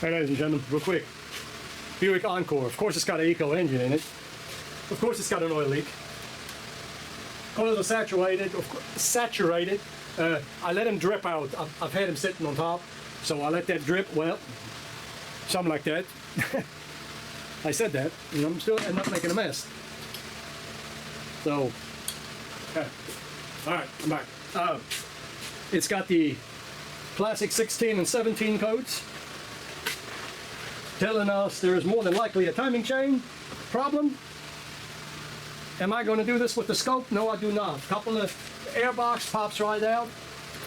Hey, ladies and gentlemen, real quick. Buick Encore. Of course, it's got an eco engine in it. Of course, it's got an oil leak. Oil is saturated. I let him drip out. I've had him sitting on top, so I let that drip. Well, something like that. I said that, and I'm still not making a mess. So, okay. All right, I'm back. It's got the classic 16 and 17 codes, telling us there is more than likely a timing chain problem. Am I going to do this with the scope? No, I do not. Couple of air box pops right out.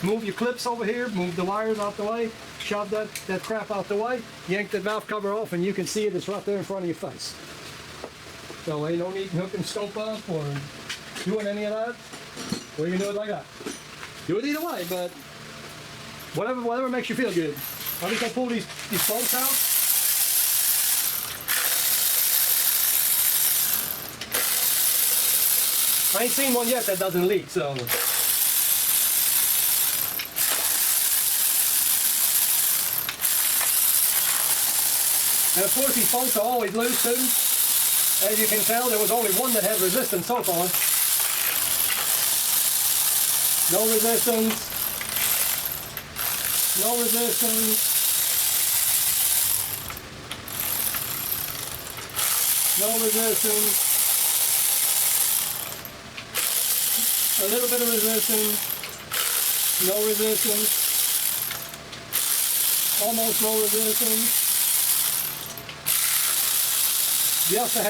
Move your clips over here, move the wires out the way, shove that crap out the way, yank the valve cover off, and you can see it. It's right there in front of your face. So ain't no need hooking scope up or doing any of that. Or you can do it like that. Do it either way, but whatever makes you feel good. I'm just gonna pull these bolts out. I ain't seen one yet that doesn't leak, so. And of course these bolts are always loose too. As you can tell, there was only one that had resistance so far. No resistance. No resistance. No resistance. A little bit of resistance. No resistance. Almost no resistance. Just a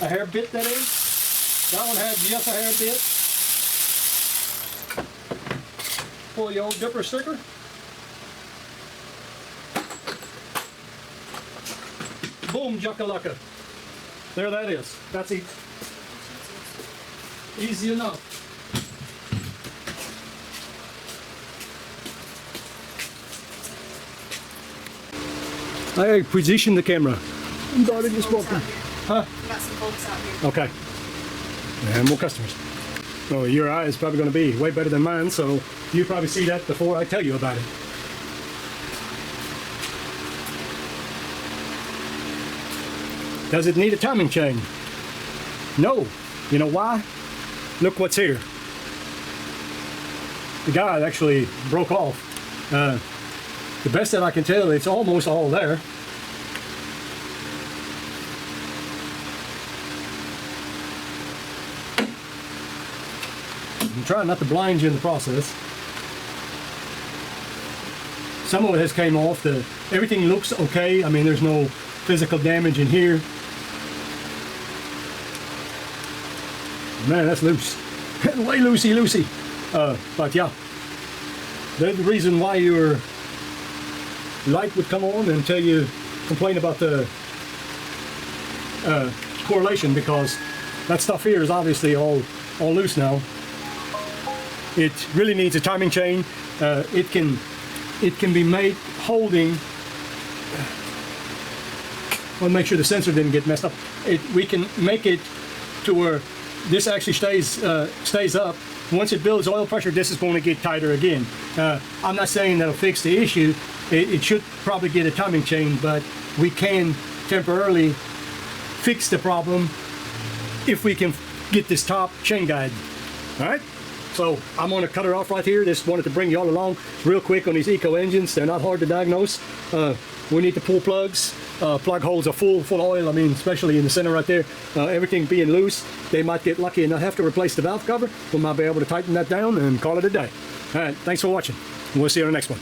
hair bit that is. That one had just a hair bit. Pull your old dipper sticker. Boom, juckalaka. There that is. That's it. Easy enough. I position the camera. Got it, just broken. Huh? Got some bolts out here. Okay. And more customers. So your eye is probably going to be way better than mine, so you probably see that before I tell you about it. Does it need a timing chain? No. You know why? Look what's here. The guide actually broke off. The best that I can tell, it's almost all there. I'm trying not to blind you in the process. Some of it has came off. Everything looks okay. I mean, there's no physical damage in here. Man, that's loose. Way loosey. But yeah, the reason why your light would come on until you complain about the correlation, because that stuff here is obviously all loose now. It really needs a timing chain. It can be made holding. Well, make sure the sensor didn't get messed up. We can make it to where this actually stays up. Once it builds oil pressure, this is going to get tighter again. I'm not saying that'll fix the issue. It should probably get a timing chain, but we can temporarily fix the problem if we can get this top chain guide. All right. So I'm going to cut her off right here. Just wanted to bring you all along real quick on these eco engines. They're not hard to diagnose. We need to pull plugs. Plug holes are full oil. I mean, especially in the center right there. Everything being loose, they might get lucky and not have to replace the valve cover. We might be able to tighten that down and call it a day. All right, thanks for watching. We'll see you on the next one.